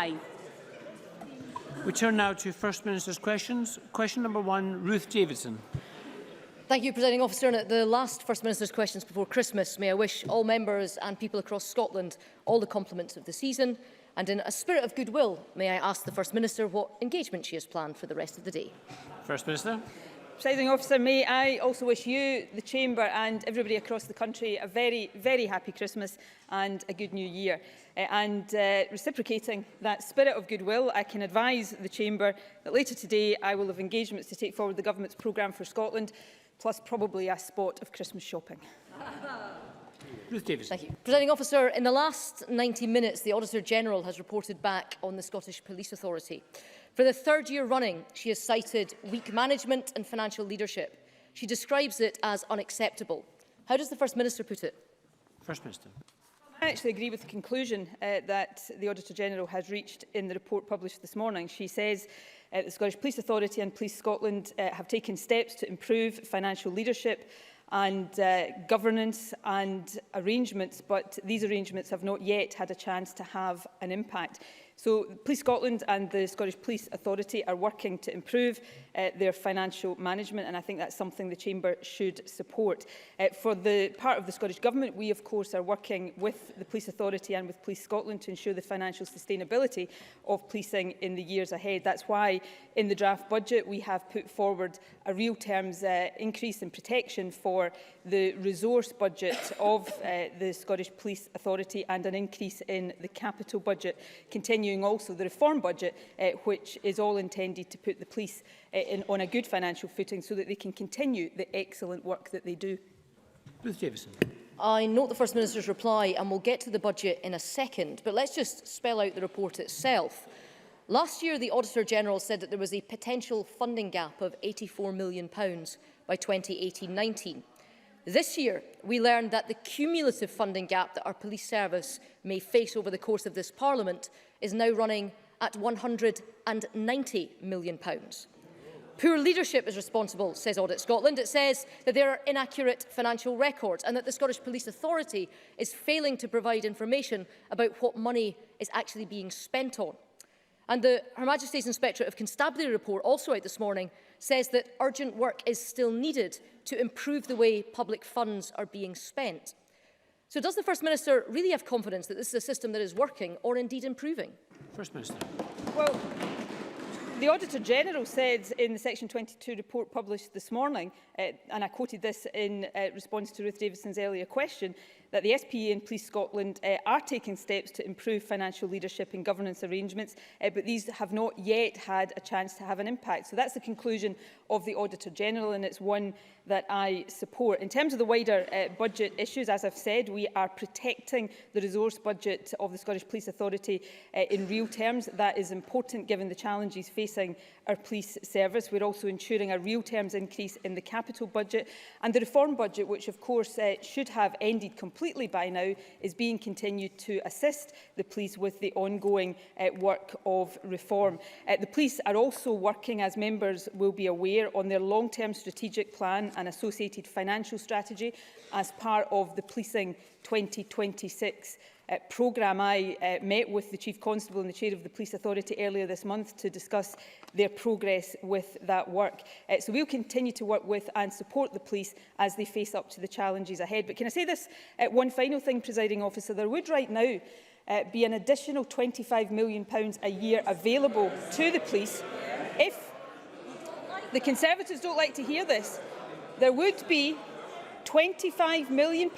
Aye. We turn now to First Minister's questions. Question number 1, Ruth Davidson. Thank you, Presiding Officer. And at the last First Minister's questions before Christmas, may I wish all members and people across Scotland all the compliments of the season. And in a spirit of goodwill, may I ask the First Minister what engagement she has planned for the rest of the day. First Minister. Presiding Officer, may I also wish you, the Chamber and everybody across the country a very, very happy Christmas and a good new year. Reciprocating that spirit of goodwill, I can advise the Chamber that later today I will have engagements to take forward the Government's programme for Scotland, plus probably a spot of Christmas shopping. Ruth Davidson. Thank you. Presiding Officer, in the last 90 minutes, the Auditor-General has reported back on the Scottish Police Authority. For the third year running, she has cited weak management and financial leadership. She describes it as unacceptable. How does the First Minister put it? First Minister. I actually agree with the conclusion that the Auditor-General has reached in the report published this morning. She says the Scottish Police Authority and Police Scotland have taken steps to improve financial leadership and governance and arrangements, but these arrangements have not yet had a chance to have an impact. So Police Scotland and the Scottish Police Authority are working to improve their financial management, and I think that's something the Chamber should support. For the part of the Scottish Government, we of course are working with the Police Authority and with Police Scotland to ensure the financial sustainability of policing in the years ahead. That's why in the draft budget we have put forward a real terms increase in protection for the resource budget of the Scottish Police Authority and an increase in the capital budget, continuing also the reform budget, which is all intended to put the police on a good financial footing so that they can continue the excellent work that they do. Ruth Davidson. I note the First Minister's reply and we'll get to the budget in a second, but let's just spell out the report itself. Last year, the Auditor-General said that there was a potential funding gap of £84 million by 2018-19. This year, we learned that the cumulative funding gap that our police service may face over the course of this Parliament is now running at £190 million. Poor leadership is responsible, says Audit Scotland. It says that there are inaccurate financial records and that the Scottish Police Authority is failing to provide information about what money is actually being spent on. And the Her Majesty's Inspectorate of Constabulary report, also out this morning, says that urgent work is still needed to improve the way public funds are being spent. So does the First Minister really have confidence that this is a system that is working or indeed improving? First Minister. Well, the Auditor-General said in the Section 22 report published this morning, and I quoted this in response to Ruth Davidson's earlier question, that the SPA and Police Scotland are taking steps to improve financial leadership and governance arrangements, but these have not yet had a chance to have an impact. So that's the conclusion of the Auditor-General, and it's one that I support. In terms of the wider budget issues, as I've said, we are protecting the resource budget of the Scottish Police Authority in real terms. That is important given the challenges facing our police service. We're also ensuring a real terms increase in the capital budget, and the reform budget, which of course should have ended completely by now, is being continued to assist the police with the ongoing work of reform. The police are also working, as members will be aware, on their long-term strategic plan and associated financial strategy as part of the Policing 2026 programme. I met with the Chief Constable and the Chair of the Police Authority earlier this month to discuss their progress with that work. So we'll continue to work with and support the police as they face up to the challenges ahead. But can I say this one final thing, Presiding Officer? There would right now be an additional £25 million a year available to the police. If the Conservatives don't like to hear this, there would be £25 million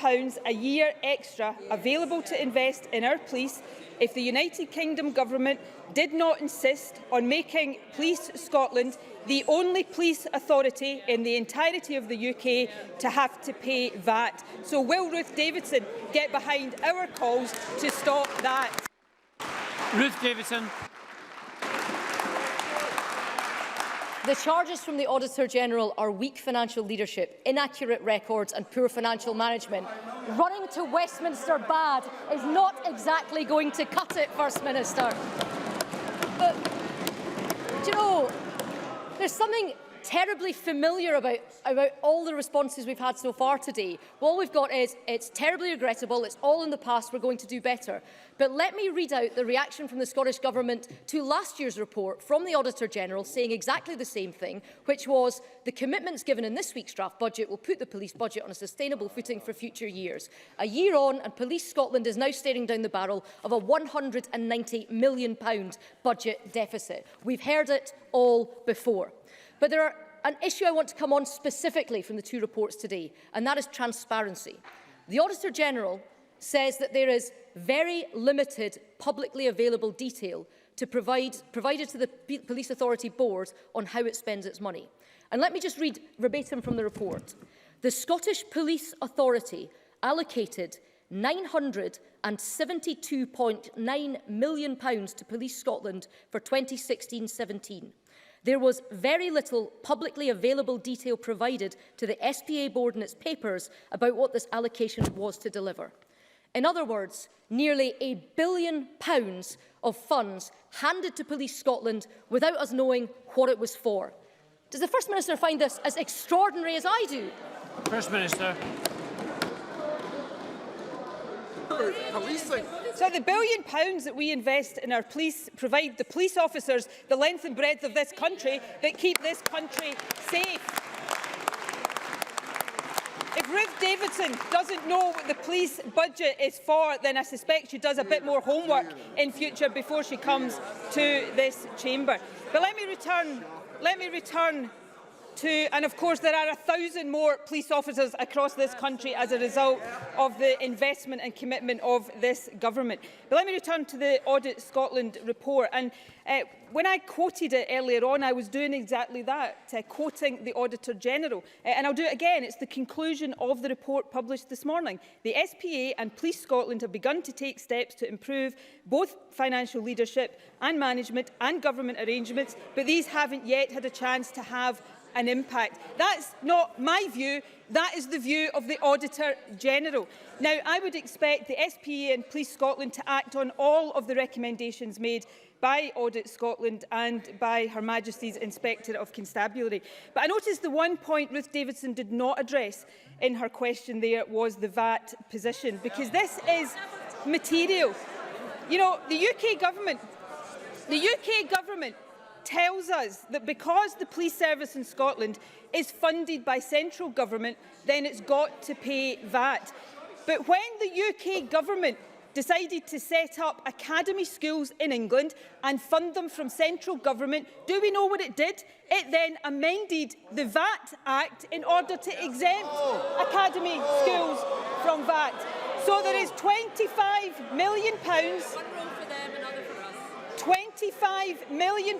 a year extra available to invest in our police if the United Kingdom Government did not insist on making Police Scotland the only police authority in the entirety of the UK to have to pay VAT. So will Ruth Davidson get behind our calls to stop that? Ruth Davidson. The charges from the Auditor-General are weak financial leadership, inaccurate records and poor financial management. Running to Westminster bad is not exactly going to cut it, First Minister. But, do you know, there's something terribly familiar about all the responses we've had so far today. All we've got is, it's terribly regrettable, it's all in the past, we're going to do better. But let me read out the reaction from the Scottish Government to last year's report from the Auditor-General saying exactly the same thing, which was the commitments given in this week's draft budget will put the police budget on a sustainable footing for future years. A year on, and Police Scotland is now staring down the barrel of a £190 million budget deficit. We've heard it all before. But there are an issue I want to come on specifically from the two reports today, and that is transparency. The Auditor-General says that there is very limited publicly available detail provided to the Police Authority Board on how it spends its money. And let me just read verbatim from the report. The Scottish Police Authority allocated £972.9 million to Police Scotland for 2016-17. There was very little publicly available detail provided to the SPA board in its papers about what this allocation was to deliver. In other words, nearly £1 billion of funds handed to Police Scotland without us knowing what it was for. Does the First Minister find this as extraordinary as I do? First Minister. Policing. So the £1 billion that we invest in our police provide the police officers the length and breadth of this country that keep this country safe. If Ruth Davidson doesn't know what the police budget is for, then I suspect she does a bit more homework in future before she comes to this chamber. But let me return to, and of course there are 1,000 more police officers across this country as a result of the investment and commitment of this government. But let me return to the Audit Scotland report. And when I quoted it earlier on, I was doing exactly that, quoting the Auditor-General. And I'll do it again. It's the conclusion of the report published this morning. The SPA and Police Scotland have begun to take steps to improve both financial leadership and management and government arrangements, but these haven't yet had a chance to have an impact. That's not my view, that is the view of the Auditor-General. Now, I would expect the SPA and Police Scotland to act on all of the recommendations made by Audit Scotland and by Her Majesty's Inspectorate of Constabulary. But I noticed the one point Ruth Davidson did not address in her question there was the VAT position, because this is material. You know, the UK government tells us that because the police service in Scotland is funded by central government, then it's got to pay VAT. But when the UK government decided to set up academy schools in England and fund them from central government, do we know what it did? It then amended the VAT Act in order to exempt academy schools from VAT. So there is £25 million, £25 million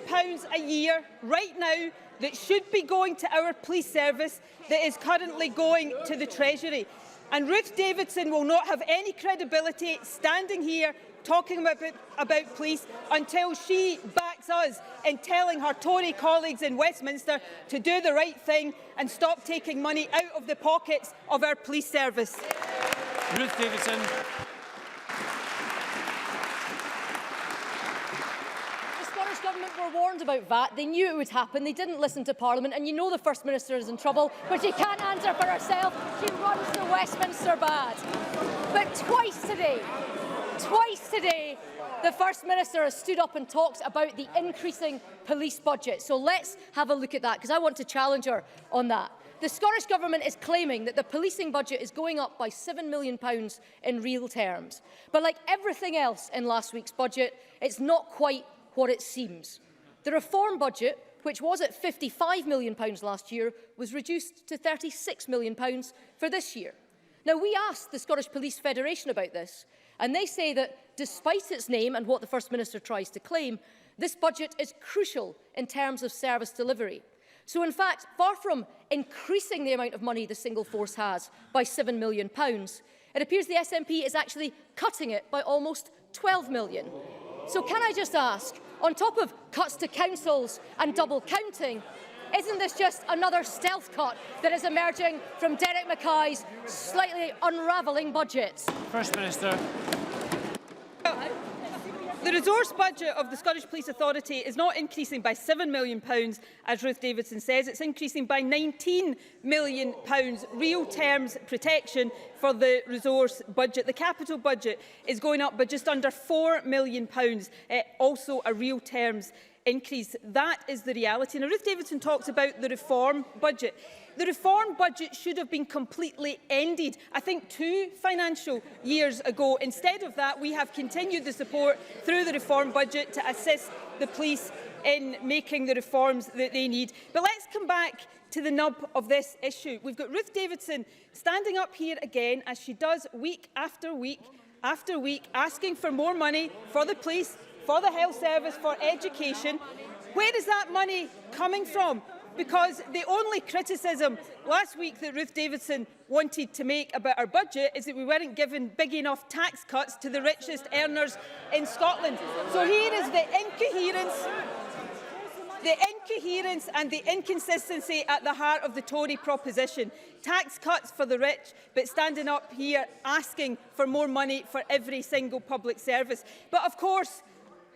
a year right now that should be going to our police service that is currently going to the Treasury. And Ruth Davidson will not have any credibility standing here talking about police until she backs us in telling her Tory colleagues in Westminster to do the right thing and stop taking money out of the pockets of our police service. Ruth Davidson. Government were warned about VAT. They knew it would happen. They didn't listen to Parliament. And you know the First Minister is in trouble, but she can't answer for herself. She runs the Westminster bad. But twice today, the First Minister has stood up and talked about the increasing police budget. So let's have a look at that, because I want to challenge her on that. The Scottish Government is claiming that the policing budget is going up by £7 million in real terms. But like everything else in last week's budget, it's not quite what it seems. The reform budget, which was at £55 million last year, was reduced to £36 million for this year. Now, we asked the Scottish Police Federation about this, and they say that despite its name and what the First Minister tries to claim, this budget is crucial in terms of service delivery. So, in fact, far from increasing the amount of money the single force has by £7 million, it appears the SNP is actually cutting it by almost £12 million. So can I just ask, on top of cuts to councils and double counting, isn't this just another stealth cut that is emerging from Derek Mackay's slightly unravelling budget? First Minister. The resource budget of the Scottish Police Authority is not increasing by £7 million, as Ruth Davidson says. It's increasing by £19 million, real terms protection for the resource budget. The capital budget is going up by just under £4 million, also a real terms increase. That is the reality. Now, Ruth Davidson talks about the reform budget. The reform budget should have been completely ended, I think, 2 financial years ago. Instead of that, we have continued the support through the reform budget to assist the police in making the reforms that they need. But let's come back to the nub of this issue. We've got Ruth Davidson standing up here again, as she does week after week after week, asking for more money for the police, for the health service, for education. Where is that money coming from? Because the only criticism last week that Ruth Davidson wanted to make about our budget is that we weren't given big enough tax cuts to the richest earners in Scotland. So here is the incoherence and the inconsistency at the heart of the Tory proposition. Tax cuts for the rich, but standing up here asking for more money for every single public service. But of course,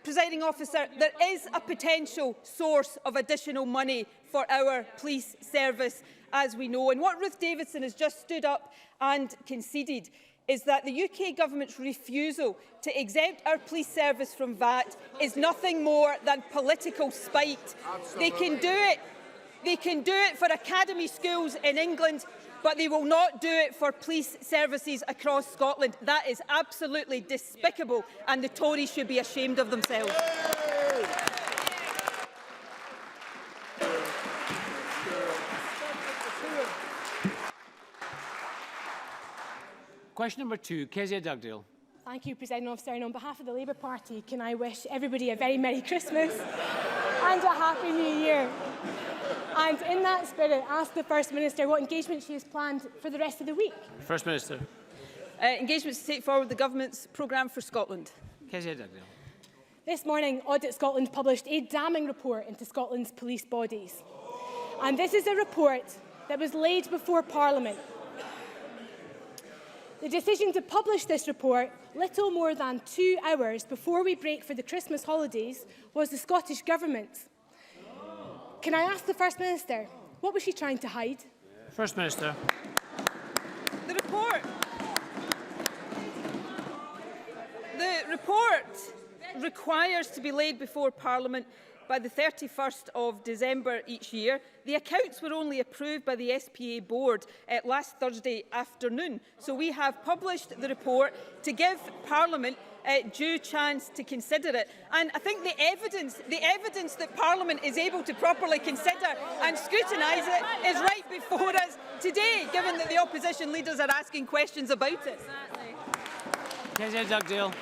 Presiding Officer, there is a potential source of additional money for our police service, as we know. And what Ruth Davidson has just stood up and conceded is that the UK Government's refusal to exempt our police service from VAT is nothing more than political spite. Absolutely. They can do it for academy schools in England, but they will not do it for police services across Scotland. That is absolutely despicable, and the Tories should be ashamed of themselves. Question number 2, Kezia Dugdale. Thank you, Presiding Officer. And on behalf of the Labour Party, can I wish everybody a very Merry Christmas and a Happy New Year. And in that spirit, ask the First Minister what engagement she has planned for the rest of the week. First Minister. Engagements to take forward the Government's programme for Scotland. Kezia Dugdale. This morning, Audit Scotland published a damning report into Scotland's police bodies. And this is a report that was laid before Parliament. The decision to publish this report little more than 2 hours before we break for the Christmas holidays was the Scottish Government. Can I ask the First Minister, what was she trying to hide? First Minister. The report requires to be laid before Parliament by the 31st of December each year. The accounts were only approved by the SPA board last Thursday afternoon. So we have published the report to give Parliament due chance to consider it. And I think the evidence that Parliament is able to properly consider and scrutinise it is right before us today, given that the opposition leaders are asking questions about it. Kezia Dugdale.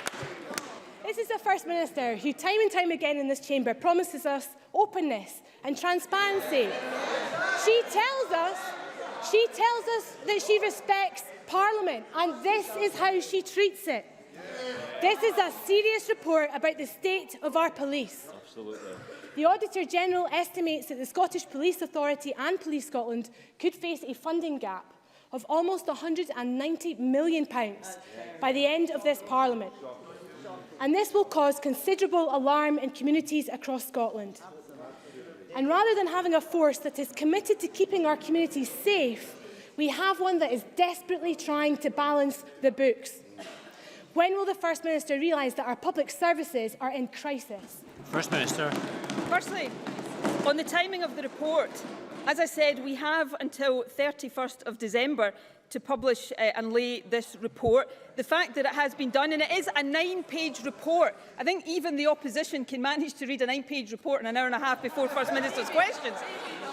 This is the First Minister who, time and time again in this chamber, promises us openness and transparency. She tells us that she respects Parliament, and this is how she treats it. This is a serious report about the state of our police. Absolutely. The Auditor-General estimates that the Scottish Police Authority and Police Scotland could face a funding gap of almost £190 million by the end of this Parliament. And this will cause considerable alarm in communities across Scotland. And rather than having a force that is committed to keeping our communities safe, we have one that is desperately trying to balance the books. When will the First Minister realise that our public services are in crisis? First Minister. Firstly, on the timing of the report, as I said, we have until 31st of December to publish and lay this report. The fact that it has been done, and it is a 9-page report. I think even the opposition can manage to read a 9-page report in an hour and a half before First Minister's questions.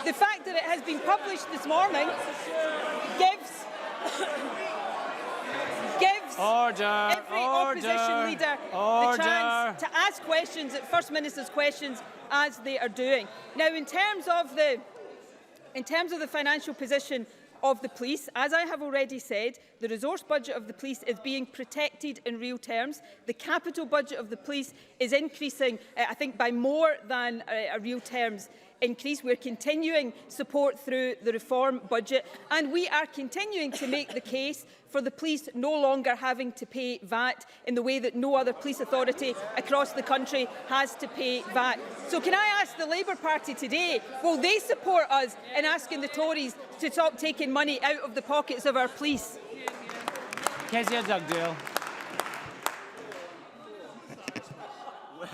The fact that it has been published this morning gives every opposition leader the chance to ask questions at First Minister's questions, as they are doing. Now, in terms of the financial position of the police, as I have already said, the resource budget of the police is being protected in real terms. The capital budget of the police is increasing, I think, by more than a real terms increase. We're continuing support through the reform budget, and we are continuing to make the case for the police no longer having to pay VAT in the way that no other police authority across the country has to pay VAT. So can I ask the Labour Party today, will they support us in asking the Tories to stop taking money out of the pockets of our police? Kezia Dugdale.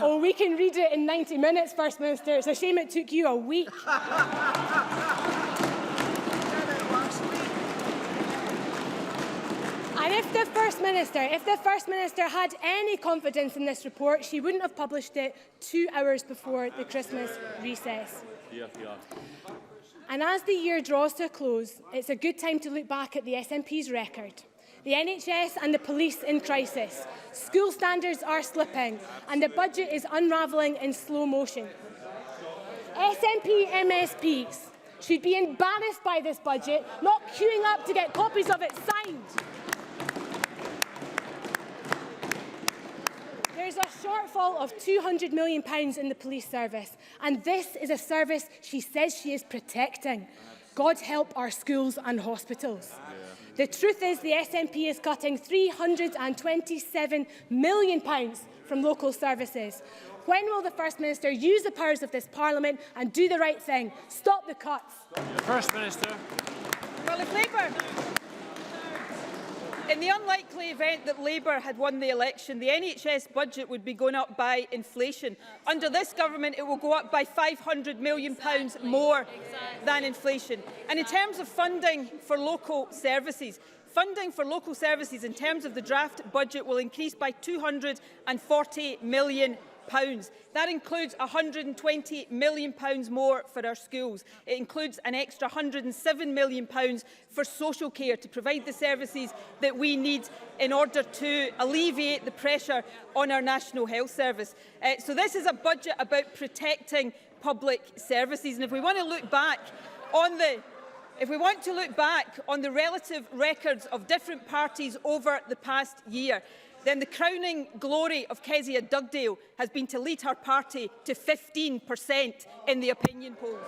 Oh, we can read it in 90 minutes, First Minister. It's a shame it took you a week. And if the First Minister had any confidence in this report, she wouldn't have published it 2 hours before the Christmas recess. And as the year draws to a close, it's a good time to look back at the SNP's record. The NHS and the police in crisis. School standards are slipping and the budget is unravelling in slow motion. SNP MSPs should be embarrassed by this budget, not queuing up to get copies of it signed. There's a shortfall of £200 million in the police service, and this is a service she says she is protecting. God help our schools and hospitals. The truth is the SNP is cutting £327 million from local services. When will the First Minister use the powers of this Parliament and do the right thing? Stop the cuts. First Minister. Well, if Labour... In the unlikely event that Labour had won the election, the NHS budget would be going up by inflation. Under this government, it will go up by £500 million more than inflation. And in terms of funding for local services in terms of the draft budget will increase by £240 million. That includes £120 million more for our schools. It includes an extra £107 million for social care to provide the services that we need in order to alleviate the pressure on our National Health Service. So this is a budget about protecting public services. And if we want to look back on the relative records of different parties over the past year, then the crowning glory of Kezia Dugdale has been to lead her party to 15% in the opinion polls.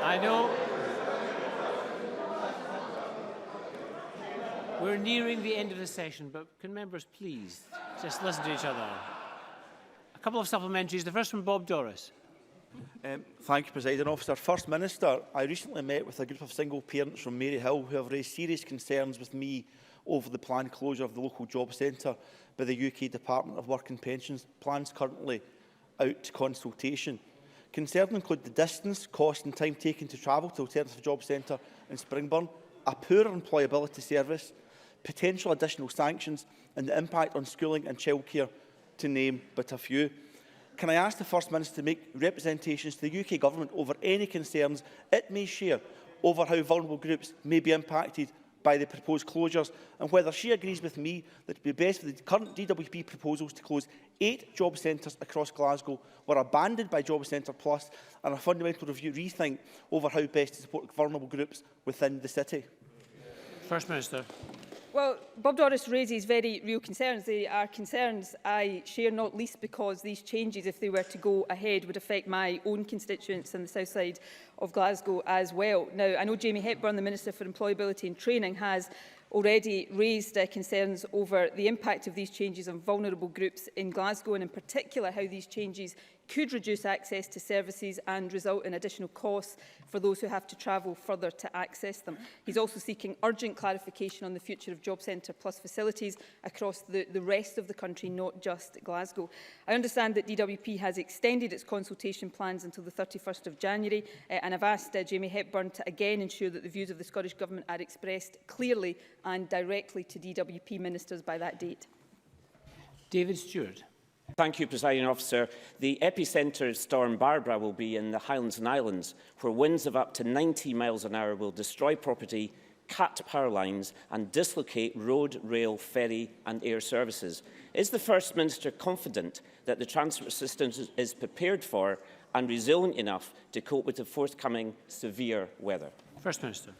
I know we're nearing the end of the session, but can members please just listen to each other? A couple of supplementaries. The first from Bob Doris. Thank you, Presiding Officer. First Minister, I recently met with a group of single parents from Maryhill who have raised serious concerns with me over the planned closure of the local job centre by the UK Department of Work and Pensions, plans currently out to consultation. Concerns include the distance, cost and time taken to travel to the Alternative Job Centre in Springburn, a poor employability service, potential additional sanctions and the impact on schooling and childcare, to name but a few. Can I ask the First Minister to make representations to the UK Government over any concerns it may share over how vulnerable groups may be impacted by the proposed closures, and whether she agrees with me that it would be best for the current DWP proposals to close 8 job centres across Glasgow were abandoned by Job Centre Plus, and a fundamental rethink over how best to support vulnerable groups within the city? First Minister. Well, Bob Doris raises very real concerns. They are concerns I share, not least because these changes, if they were to go ahead, would affect my own constituents in the south side of Glasgow as well. Now, I know Jamie Hepburn, the Minister for Employability and Training, has already raised concerns over the impact of these changes on vulnerable groups in Glasgow, and in particular how these changes could reduce access to services and result in additional costs for those who have to travel further to access them. He's also seeking urgent clarification on the future of Job Centre Plus facilities across the rest of the country, not just Glasgow. I understand that DWP has extended its consultation plans until the 31st of January, and I've asked Jamie Hepburn to again ensure that the views of the Scottish Government are expressed clearly and directly to DWP ministers by that date. David Stewart. Thank you, Presiding Officer. The epicentre of Storm Barbara will be in the Highlands and Islands, where winds of up to 90 miles an hour will destroy property, cut power lines and dislocate road, rail, ferry and air services. Is the First Minister confident that the transport system is prepared for and resilient enough to cope with the forthcoming severe weather? First Minister.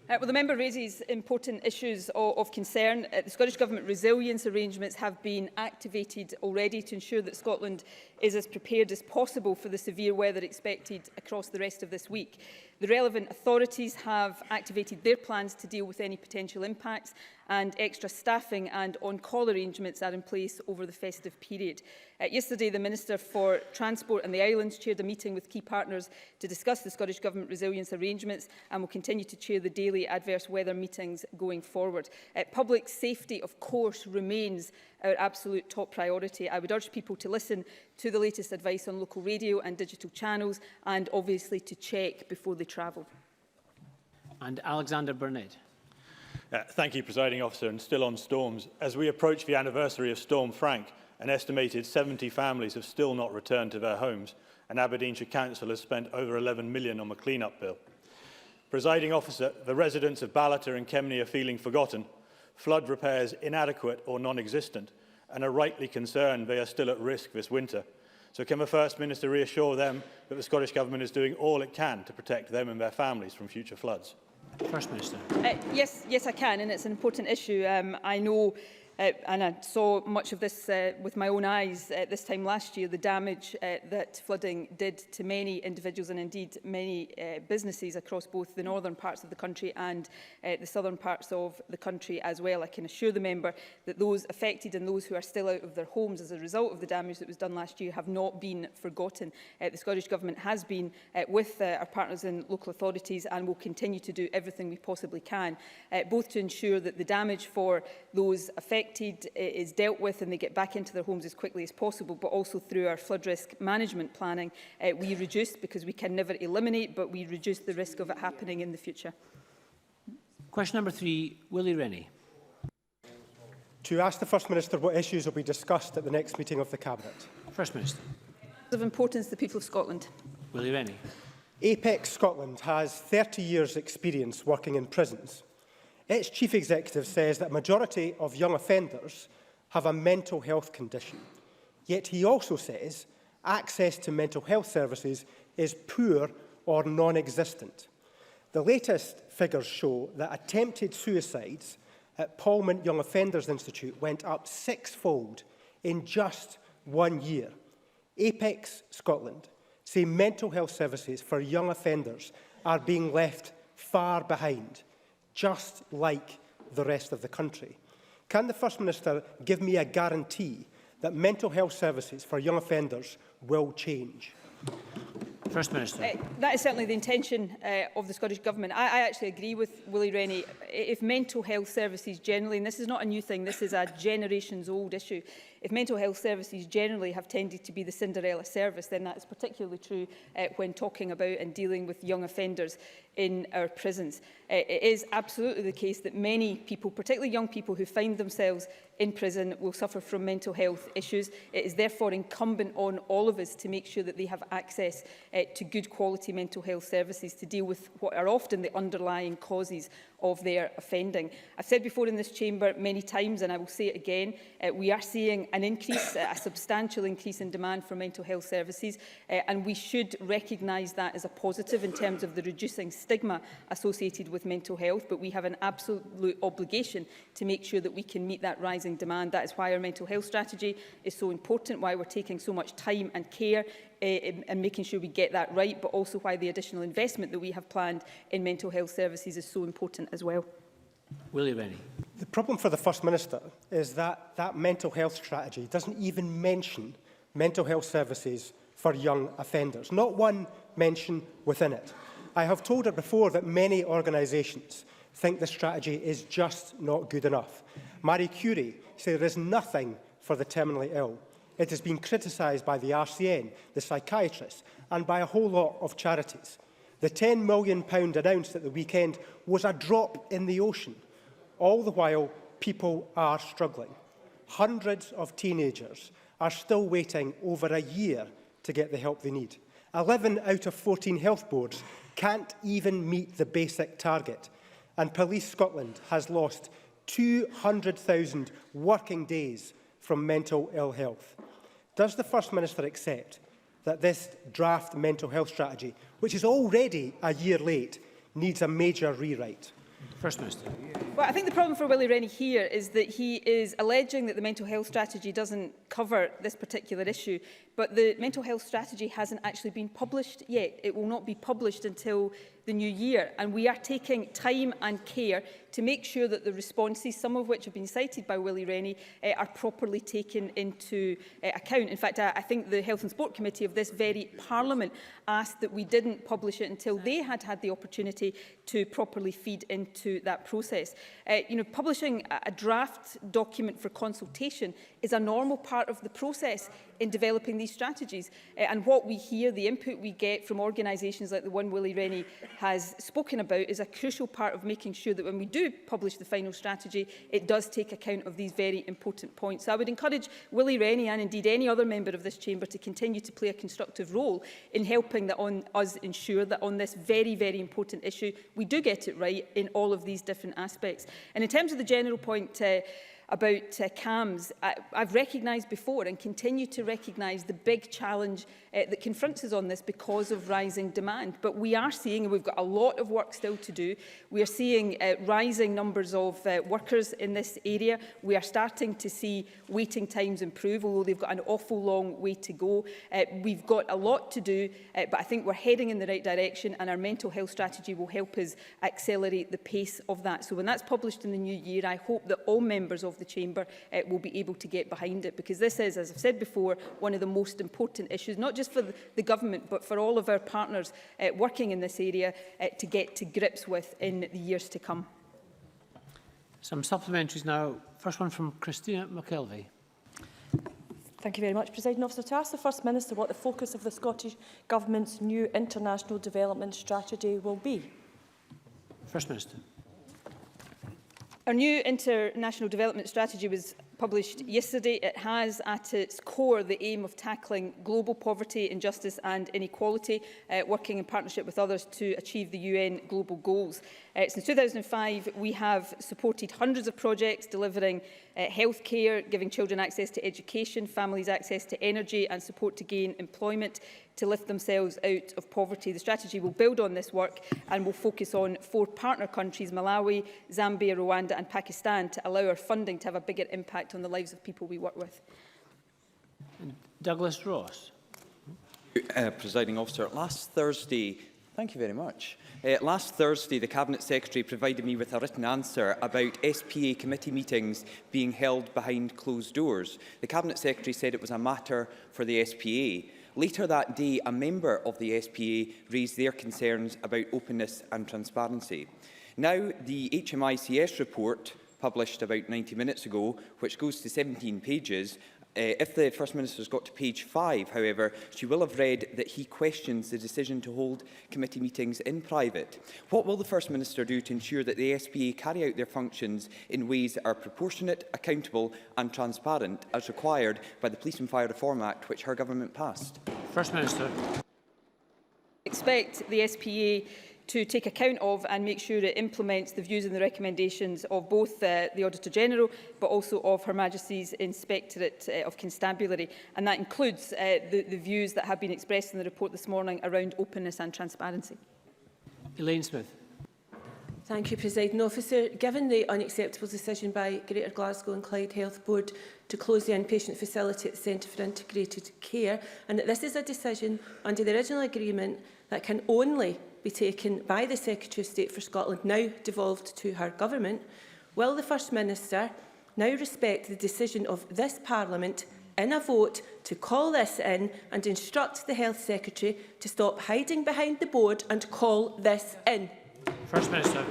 Well, the member raises important issues of concern. The Scottish Government resilience arrangements have been activated already to ensure that Scotland is as prepared as possible for the severe weather expected across the rest of this week. The relevant authorities have activated their plans to deal with any potential impacts, and extra staffing and on-call arrangements are in place over the festive period. Yesterday, the Minister for Transport and the Islands chaired a meeting with key partners to discuss the Scottish Government resilience arrangements and will continue to chair the daily adverse weather meetings going forward. Public safety, of course, remains our absolute top priority. I would urge people to listen to the latest advice on local radio and digital channels, and obviously to check before they travel. And Alexander Burnett. Thank you, Presiding Officer. And still on storms, as we approach the anniversary of Storm Frank, an estimated 70 families have still not returned to their homes, and Aberdeenshire Council has spent over £11 million on a clean-up bill. Presiding Officer, the residents of Ballater and Kemney are feeling forgotten, flood repairs inadequate or non-existent, and are rightly concerned they are still at risk this winter. So can the First Minister reassure them that the Scottish Government is doing all it can to protect them and their families from future floods? First Minister. Yes, I can, and it's an important issue. I know, and I saw much of this with my own eyes this time last year, the damage that flooding did to many individuals and indeed many businesses across both the northern parts of the country and the southern parts of the country as well. I can assure the member that those affected and those who are still out of their homes as a result of the damage that was done last year have not been forgotten. The Scottish Government has been with our partners in local authorities and will continue to do everything we possibly can, both to ensure that the damage for those affected is dealt with and they get back into their homes as quickly as possible, but also through our flood risk management planning. We reduce, because we can never eliminate, but we reduce the risk of it happening in the future. Question number 3, Willie Rennie. To ask the First Minister what issues will be discussed at the next meeting of the Cabinet. First Minister. Of importance to the people of Scotland. Willie Rennie. Apex Scotland has 30 years' experience working in prisons. Its chief executive says that a majority of young offenders have a mental health condition. Yet he also says access to mental health services is poor or non-existent. The latest figures show that attempted suicides at Parliament Young Offenders Institute went up 6-fold in just 1 year. Apex Scotland say mental health services for young offenders are being left far behind, just like the rest of the country. Can the First Minister give me a guarantee that mental health services for young offenders will change? First Minister. That is certainly the intention of the Scottish Government. I actually agree with Willie Rennie. If mental health services generally, and this is not a new thing, this is a generations-old issue, if mental health services generally have tended to be the Cinderella service, then that is particularly true when talking about and dealing with young offenders in our prisons. It is absolutely the case that many people, particularly young people who find themselves in prison, will suffer from mental health issues. It is therefore incumbent on all of us to make sure that they have access to good quality mental health services to deal with what are often the underlying causes of their offending. I've said before in this chamber many times, and I will say it again, we are seeing an increase, a substantial increase in demand for mental health services, and we should recognise that as a positive in terms of the reducing stigma associated with mental health, but we have an absolute obligation to make sure that we can meet that rising demand. That is why our mental health strategy is so important, why we're taking so much time and care and making sure we get that right, but also why the additional investment that we have planned in mental health services is so important as well. Willie Rennie. The problem for the First Minister is that that mental health strategy doesn't even mention mental health services for young offenders. Not one mention within it. I have told her before that many organisations think the strategy is just not good enough. Marie Curie said there is nothing for the terminally ill. It has been criticised by the RCN, the psychiatrists, and by a whole lot of charities. The £10 million announced at the weekend was a drop in the ocean. All the while, people are struggling. Hundreds of teenagers are still waiting over a year to get the help they need. 11 out of 14 health boards can't even meet the basic target. And Police Scotland has lost 200,000 working days from mental ill health. Does the First Minister accept that this draft mental health strategy, which is already a year late, needs a major rewrite? First Minister. Well, I think the problem for Willie Rennie here is that he is alleging that the mental health strategy doesn't cover this particular issue, but the mental health strategy hasn't actually been published yet. It will not be published until the new year, and we are taking time and care to make sure that the responses, some of which have been cited by Willie Rennie, are properly taken into account. In fact, I think the Health and Sport Committee of this very Parliament asked that we didn't publish it until they had had the opportunity to properly feed into that process. Publishing a draft document for consultation is a normal part of the process in developing these strategies. And what we hear, the input we get from organisations like the one Willie Rennie has spoken about, is a crucial part of making sure that when we do publish the final strategy, it does take account of these very important points. So I would encourage Willie Rennie and indeed any other member of this chamber to continue to play a constructive role in helping us ensure that on this very, very important issue, we do get it right in all of these different aspects. And in terms of the general point about CAMHS, I've recognised before and continue to recognise the big challenge that confronts us on this because of rising demand. But we are seeing, and we've got a lot of work still to do, we are seeing rising numbers of workers in this area. We are starting to see waiting times improve, although they've got an awful long way to go. We've got a lot to do, but I think we're heading in the right direction, and our mental health strategy will help us accelerate the pace of that. So when that's published in the new year, I hope that all members of the chamber will be able to get behind it, because this is, as I've said before, one of the most important issues, not just for the government, but for all of our partners working in this area to get to grips with in the years to come. Some supplementaries now. First one from Christina McKelvey. Thank you very much, Presiding Officer. To ask the First Minister what the focus of the Scottish Government's new international development strategy will be. First Minister. Our new international development strategy was published yesterday. It has at its core the aim of tackling global poverty, injustice and inequality, working in partnership with others to achieve the UN global goals. Since 2005, we have supported hundreds of projects delivering healthcare, giving children access to education, families access to energy and support to gain employment, to lift themselves out of poverty. The strategy will build on this work and will focus on 4 partner countries, Malawi, Zambia, Rwanda and Pakistan, to allow our funding to have a bigger impact on the lives of people we work with. Douglas Ross. Presiding Officer, last Thursday, thank you very much. Last Thursday, the Cabinet Secretary provided me with a written answer about SPA committee meetings being held behind closed doors. The Cabinet Secretary said it was a matter for the SPA. Later that day, a member of the SPA raised their concerns about openness and transparency. Now, the HMICS report, published about 90 minutes ago, which goes to 17 pages, if the First Minister's got to page 5, however, she will have read that he questions the decision to hold committee meetings in private. What will the First Minister do to ensure that the SPA carry out their functions in ways that are proportionate, accountable and transparent, as required by the Police and Fire Reform Act, which her government passed? First Minister. Expect the SPA to take account of and make sure it implements the views and the recommendations of both the Auditor-General but also of Her Majesty's Inspectorate of Constabulary. And that includes the views that have been expressed in the report this morning around openness and transparency. Elaine Smith. Thank you, Presiding Officer. Given the unacceptable decision by Greater Glasgow and Clyde Health Board to close the inpatient facility at the Centre for Integrated Care, and that this is a decision under the original agreement that can only be taken by the Secretary of State for Scotland, now devolved to her government, will the First Minister now respect the decision of this Parliament in a vote to call this in and instruct the Health Secretary to stop hiding behind the board and call this in? First Minister.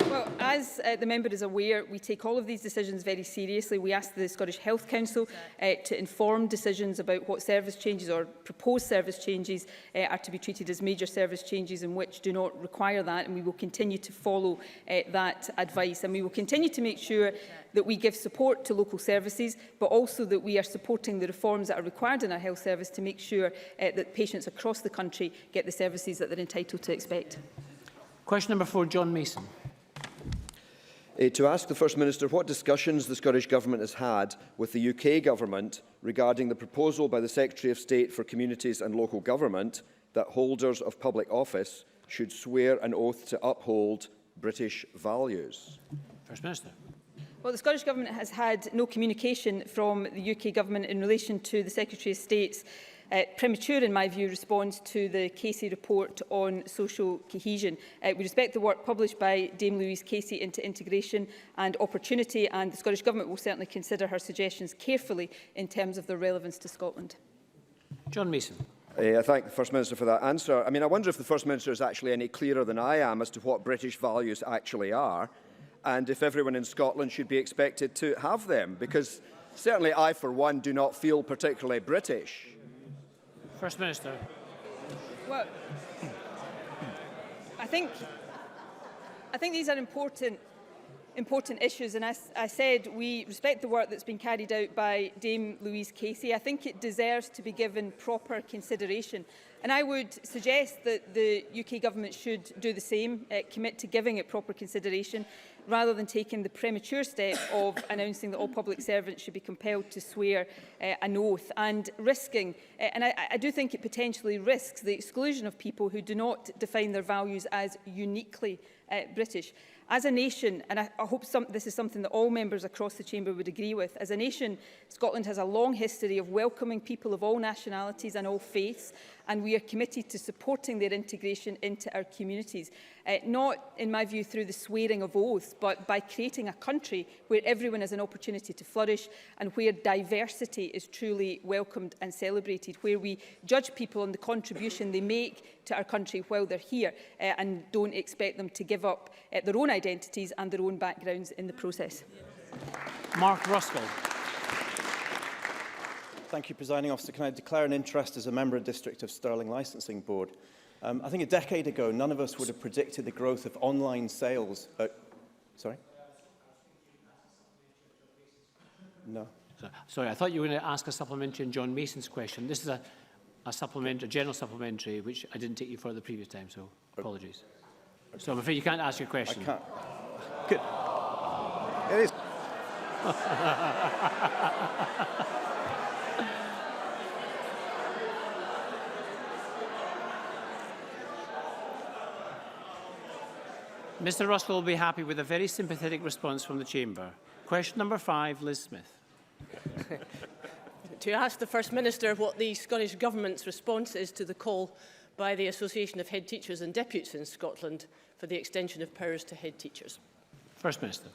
Well, as the member is aware, we take all of these decisions very seriously. We ask the Scottish Health Council to inform decisions about what service changes or proposed service changes are to be treated as major service changes and which do not require that, and we will continue to follow that advice. And we will continue to make sure that we give support to local services, but also that we are supporting the reforms that are required in our health service to make sure that patients across the country get the services that they're entitled to expect. Question number 4, John Mason. To ask the First Minister what discussions the Scottish Government has had with the UK Government regarding the proposal by the Secretary of State for Communities and Local Government that holders of public office should swear an oath to uphold, British values? First Minister. Well, the Scottish Government has had no communication from the UK Government in relation to the Secretary of State's premature, in my view, response to the Casey report on social cohesion. We respect the work published by Dame Louise Casey into integration and opportunity, and the Scottish Government will certainly consider her suggestions carefully in terms of their relevance to Scotland. John Mason. I thank the First Minister for that answer. I mean, I wonder if the First Minister is actually any clearer than I am as to what British values actually are, and if everyone in Scotland should be expected to have them, because certainly I, for one, do not feel particularly British. First Minister. Well, I think these are important issues, and as I said, we respect the work that's been carried out by Dame Louise Casey. I think it deserves to be given proper consideration, and I would suggest that the UK Government should do the same, commit to giving it proper consideration, rather than taking the premature step of announcing that all public servants should be compelled to swear an oath, and risking, and I do think it potentially risks the exclusion of people who do not define their values as uniquely British. As a nation, and I hope this is something that all members across the chamber would agree with, as a nation, Scotland has a long history of welcoming people of all nationalities and all faiths, and we are committed to supporting their integration into our communities. Not, in my view, through the swearing of oaths, but by creating a country where everyone has an opportunity to flourish and where diversity is truly welcomed and celebrated, where we judge people on the contribution they make to our country while they're here and don't expect them to give up their own identities and their own backgrounds in the process. Mark Ruskell. Thank you, Presiding Officer. Can I declare an interest as a member of District of Stirling Licensing Board? I think a decade ago, none of us would have predicted the growth of online sales. Sorry? No. Sorry, I thought you were going to ask a supplementary on John Mason's question. This is a general supplementary, which I didn't take you for the previous time, so apologies. So I'm afraid you can't ask your question. I can't. Good. It is. Mr Ruskell will be happy with a very sympathetic response from the Chamber. Question number 5, Liz Smith. To ask the First Minister what the Scottish Government's response is to the call by the Association of Head Teachers and Deputies in Scotland for the extension of powers to head teachers. First Minister.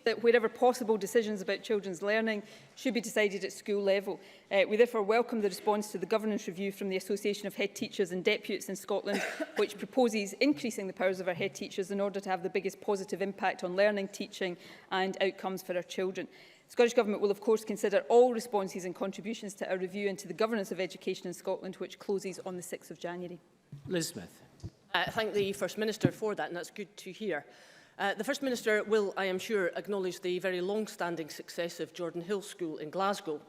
That wherever possible, decisions about children's learning should be decided at school level. We therefore welcome the response to the governance review from the Association of Head Teachers and Deputies in Scotland, which proposes increasing the powers of our head teachers in order to have the biggest positive impact on learning, teaching and outcomes for our children. The Scottish Government will of course consider all responses and contributions to our review into the governance of education in Scotland, which closes on the 6th of January. Liz Smith. I thank the First Minister for that, and that's good to hear. The First Minister will, I am sure, acknowledge the very long-standing success of Jordan Hill School in Glasgow,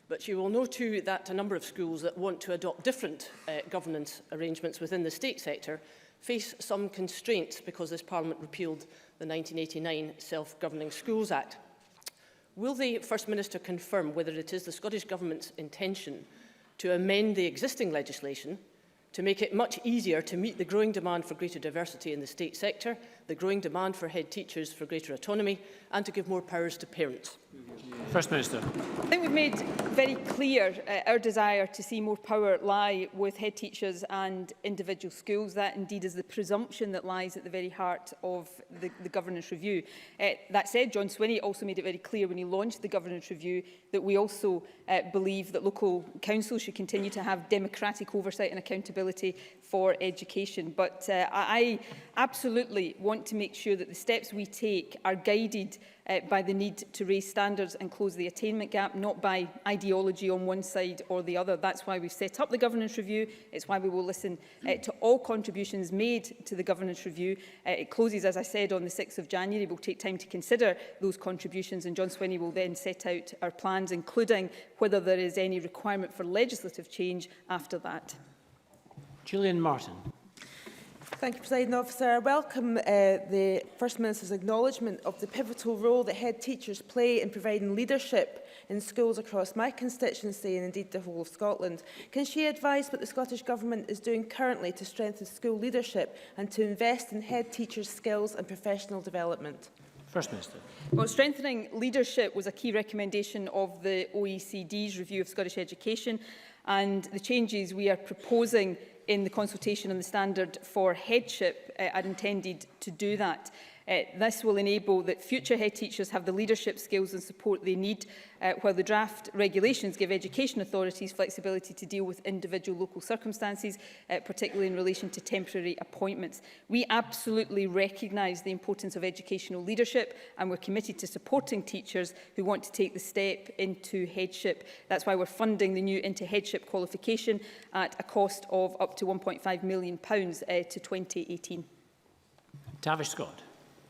but she will know too that a number of schools that want to adopt different governance arrangements within the state sector face some constraints because this Parliament repealed the 1989 Self-Governing Schools Act. Will the First Minister confirm whether it is the Scottish Government's intention to amend the existing legislation to make it much easier to meet the growing demand for greater diversity in the state sector, the growing demand for head teachers for greater autonomy, and to give more powers to parents? First Minister. I think we've made very clear our desire to see more power lie with head teachers and individual schools. That indeed is the presumption that lies at the very heart of the governance review. That said, John Swinney also made it very clear when he launched the governance review that we also believe that local councils should continue to have democratic oversight and accountability for education. But I absolutely want to make sure that the steps we take are guided by the need to raise standards and close the attainment gap, not by ideology on one side or the other. That's why we've set up the governance review. It's why we will listen to all contributions made to the governance review. It closes, as I said, on the 6th of January. We'll take time to consider those contributions, and John Swinney will then set out our plans, including whether there is any requirement for legislative change after that. Gillian Martin. Thank you, Presiding Officer. I welcome the First Minister's acknowledgement of the pivotal role that head teachers play in providing leadership in schools across my constituency and indeed the whole of Scotland. Can she advise what the Scottish Government is doing currently to strengthen school leadership and to invest in head teachers' skills and professional development? First Minister. Well, strengthening leadership was a key recommendation of the OECD's review of Scottish education, and the changes we are proposing in the consultation on the standard for headship are intended to do that. This will enable that future head teachers have the leadership skills and support they need, while the draft regulations give education authorities flexibility to deal with individual local circumstances, particularly in relation to temporary appointments. We absolutely recognise the importance of educational leadership, and we're committed to supporting teachers who want to take the step into headship. That's why we're funding the new into headship qualification at a cost of up to £1.5 million to 2018. Tavish Scott.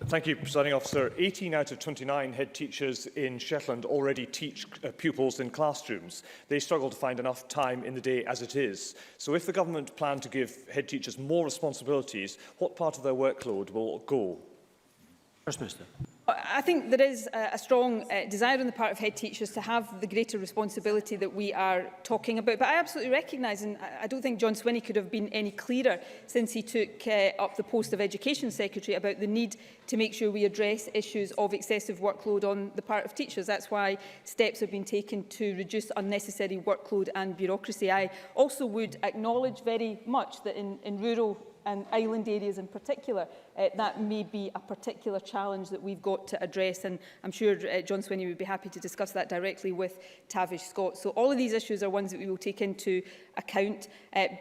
Thank you, Presiding Officer. 18 out of 29 head teachers in Shetland already teach pupils in classrooms. They struggle to find enough time in the day as it is. So if the government plan to give head teachers more responsibilities, what part of their workload will go? First Minister. I think there is a strong desire on the part of head teachers to have the greater responsibility that we are talking about. But I absolutely recognise, and I don't think John Swinney could have been any clearer since he took up the post of Education Secretary, about the need to make sure we address issues of excessive workload on the part of teachers. That's why steps have been taken to reduce unnecessary workload and bureaucracy. I also would acknowledge very much that in rural and island areas in particular, that may be a particular challenge that we've got to address, and I'm sure John Swinney would be happy to discuss that directly with Tavish Scott. So all of these issues are ones that we will take into account,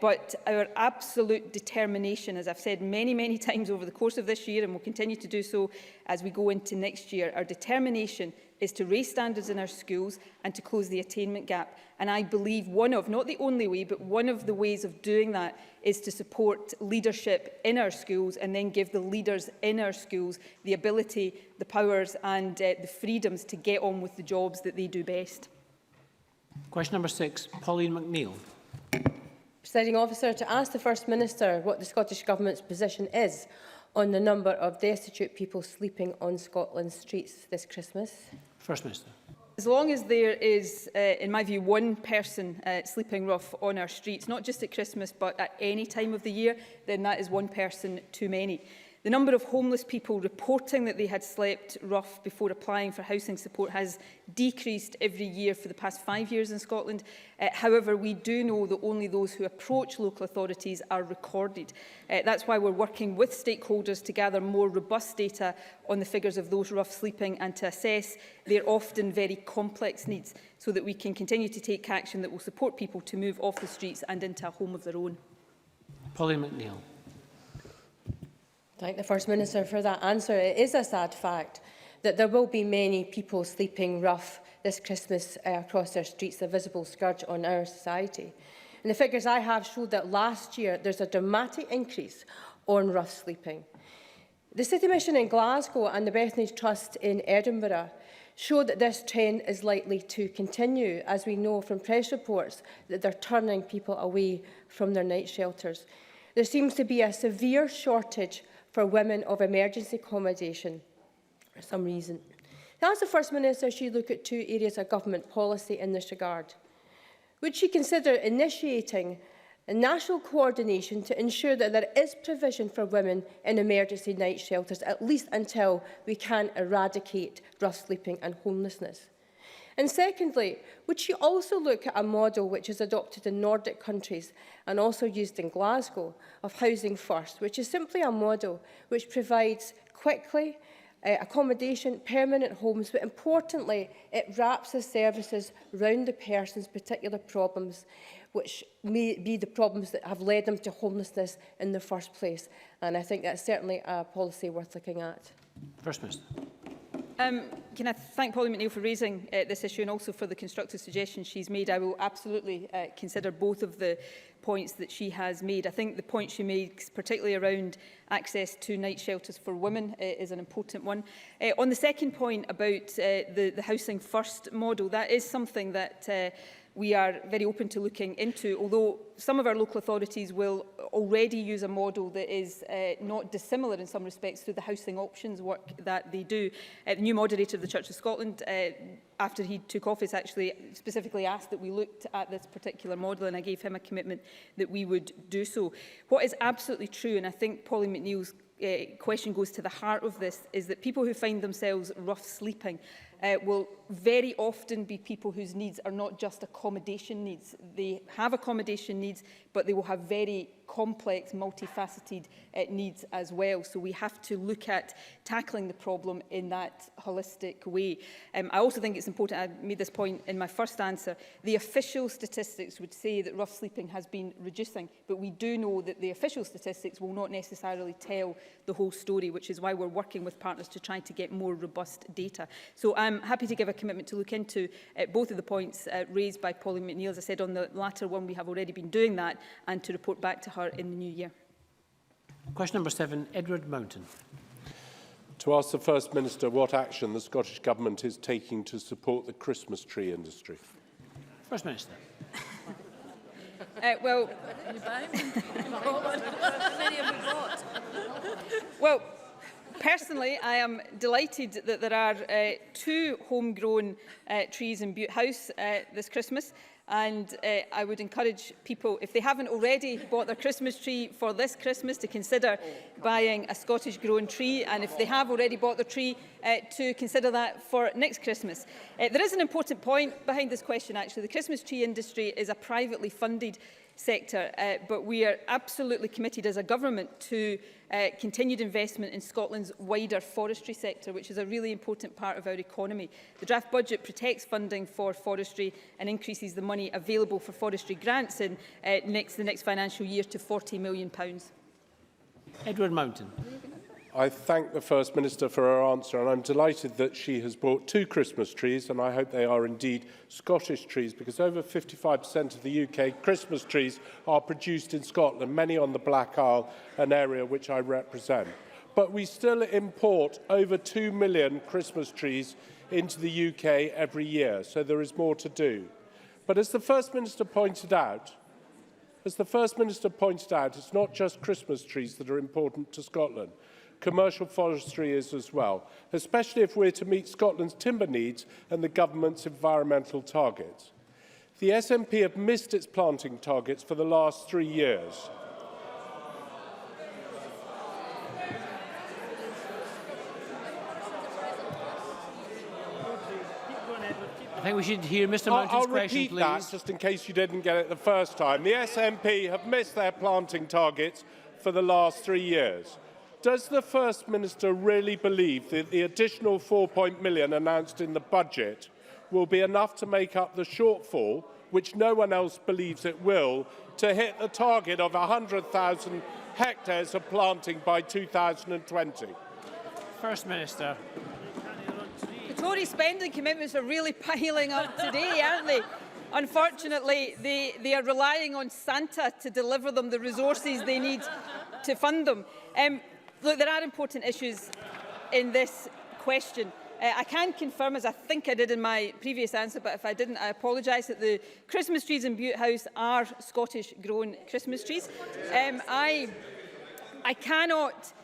but our absolute determination, as I've said many, many times over the course of this year, and will continue to do so as we go into next year, our determination is to raise standards in our schools and to close the attainment gap. And I believe one of, not the only way, but one of the ways of doing that is to support leadership in our schools and then give the leaders in our schools the ability, the powers and the freedoms to get on with the jobs that they do best. Question number 6, Pauline McNeill. Presiding Officer, to ask the First Minister what the Scottish Government's position is on the number of destitute people sleeping on Scotland's streets this Christmas. First Minister. As long as there is, in my view, one person sleeping rough on our streets, not just at Christmas but at any time of the year, then that is one person too many. The number of homeless people reporting that they had slept rough before applying for housing support has decreased every year for the past 5 years in Scotland. However, we do know that only those who approach local authorities are recorded. That's why we're working with stakeholders to gather more robust data on the figures of those rough sleeping and to assess their often very complex needs, so that we can continue to take action that will support people to move off the streets and into a home of their own. Pauline McNeill. Thank the First Minister for that answer. It is a sad fact that there will be many people sleeping rough this Christmas across their streets, a visible scourge on our society. And the figures I have showed that last year there's a dramatic increase on rough sleeping. The City Mission in Glasgow and the Bethany Trust in Edinburgh show that this trend is likely to continue, as we know from press reports that they're turning people away from their night shelters. There seems to be a severe shortage for women of emergency accommodation for some reason. To ask the First Minister, she look at two areas of government policy in this regard. Would she consider initiating a national coordination to ensure that there is provision for women in emergency night shelters, at least until we can eradicate rough sleeping and homelessness? And secondly, would she also look at a model which is adopted in Nordic countries and also used in Glasgow of Housing First, which is simply a model which provides quickly accommodation, permanent homes, but importantly, it wraps the services round the person's particular problems, which may be the problems that have led them to homelessness in the first place. And I think that's certainly a policy worth looking at. First Minister. Can I thank Pauline McNeill for raising this issue and also for the constructive suggestions she's made. I will absolutely consider both of the points that she has made. I think the point she makes, particularly around access to night shelters for women, is an important one. On the second point about the Housing First model, that is something that we are very open to looking into, although some of our local authorities will already use a model that is not dissimilar in some respects to the housing options work that they do. The new moderator of the Church of Scotland, after he took office, actually specifically asked that we looked at this particular model, and I gave him a commitment that we would do so. What is absolutely true, and I think Polly McNeill's question goes to the heart of this, is that people who find themselves rough sleeping will very often be people whose needs are not just accommodation needs. They have accommodation needs, but they will have very complex, multifaceted needs as well. So we have to look at tackling the problem in that holistic way. I also think it's important, I made this point in my first answer, the official statistics would say that rough sleeping has been reducing, but we do know that the official statistics will not necessarily tell the whole story, which is why we're working with partners to try to get more robust data. So I'm happy to give a commitment to look into both of the points raised by Polly McNeill. As I said, on the latter one, we have already been doing that, and to report back to her in the new year. Question number 7, Edward Mountain. To ask the First Minister what action the Scottish Government is taking to support the Christmas tree industry. First Minister. Well, personally, I am delighted that there are 2 homegrown trees in Butte House this Christmas. And I would encourage people, if they haven't already bought their Christmas tree for this Christmas, to consider buying a Scottish-grown tree. And if they have already bought their tree, to consider that for next Christmas. There is an important point behind this question, actually. The Christmas tree industry is a privately funded sector, but we are absolutely committed as a government to continued investment in Scotland's wider forestry sector, which is a really important part of our economy. The draft budget protects funding for forestry and increases the money available for forestry grants in the next financial year to £40 million. Edward Mountain. I thank the First Minister for her answer, and I'm delighted that she has bought 2 Christmas trees, and I hope they are indeed Scottish trees, because over 55% of the UK Christmas trees are produced in Scotland, many on the Black Isle, an area which I represent. But we still import over 2 million Christmas trees into the UK every year, so there is more to do. But as the First Minister pointed out, it's not just Christmas trees that are important to Scotland. Commercial forestry is as well, especially if we're to meet Scotland's timber needs and the government's environmental targets. The SNP have missed its planting targets for the last 3 years. I think we should hear Mr Mountain's question, please. I'll repeat that, just in case you didn't get it the first time. The SNP have missed their planting targets for the last 3 years. Does the First Minister really believe that the additional £4 million announced in the budget will be enough to make up the shortfall, which no one else believes it will, to hit the target of 100,000 hectares of planting by 2020? First Minister. The Tory spending commitments are really piling up today, aren't they? Unfortunately, they are relying on Santa to deliver them the resources they need to fund them. Look, there are important issues in this question. I can confirm, as I think I did in my previous answer, but if I didn't, I apologise, that the Christmas trees in Butte House are Scottish-grown Christmas trees. I cannot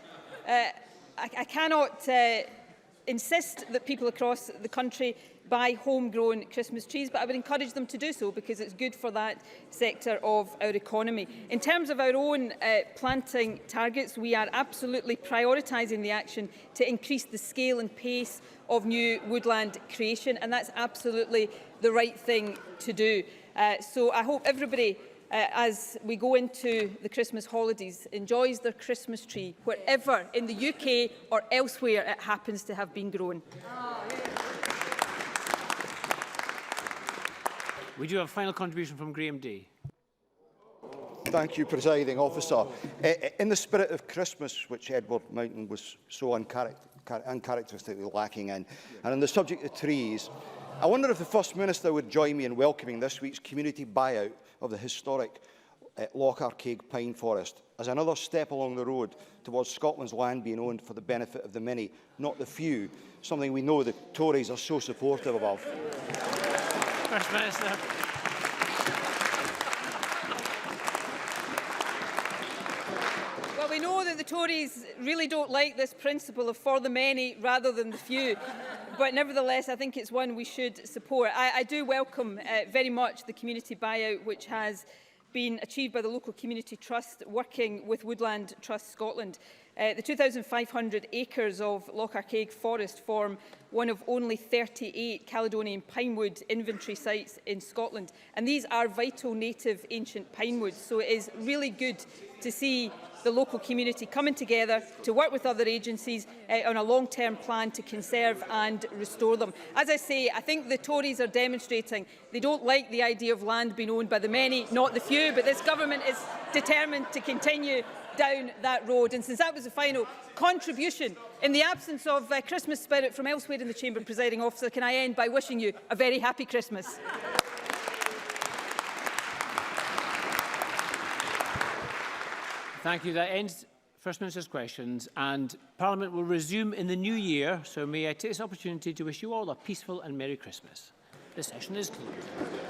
insist that people across the country buy homegrown Christmas trees, but I would encourage them to do so because it's good for that sector of our economy. In terms of our own planting targets, we are absolutely prioritising the action to increase the scale and pace of new woodland creation, and that's absolutely the right thing to do. So I hope everybody, as we go into the Christmas holidays, enjoys their Christmas tree wherever in the UK or elsewhere it happens to have been grown. We do have a final contribution from Graham Day. Thank you, Presiding Officer. In the spirit of Christmas, which Edward Mountain was so uncharacteristically lacking in, and on the subject of trees, I wonder if the First Minister would join me in welcoming this week's community buyout of the historic Loch Arkaig pine forest as another step along the road towards Scotland's land being owned for the benefit of the many, not the few, something we know the Tories are so supportive of. First Minister. the Tories really don't like this principle of for the many rather than the few. But nevertheless, I think it's one we should support. I do welcome very much the community buyout, which has been achieved by the local community trust working with Woodland Trust Scotland. The 2,500 acres of Loch Arkaig Forest form one of only 38 Caledonian pinewood inventory sites in Scotland. And these are vital native ancient pinewoods, so it is really good to see the local community coming together to work with other agencies on a long-term plan to conserve and restore them. As I say, I think the Tories are demonstrating they don't like the idea of land being owned by the many, not the few, but this government is determined to continue down that road. And since that was the final contribution, in the absence of Christmas spirit from elsewhere in the Chamber, Presiding Officer, can I end by wishing you a very happy Christmas. Thank you. That ends First Minister's questions, and Parliament will resume in the new year, so may I take this opportunity to wish you all a peaceful and Merry Christmas. This session is closed.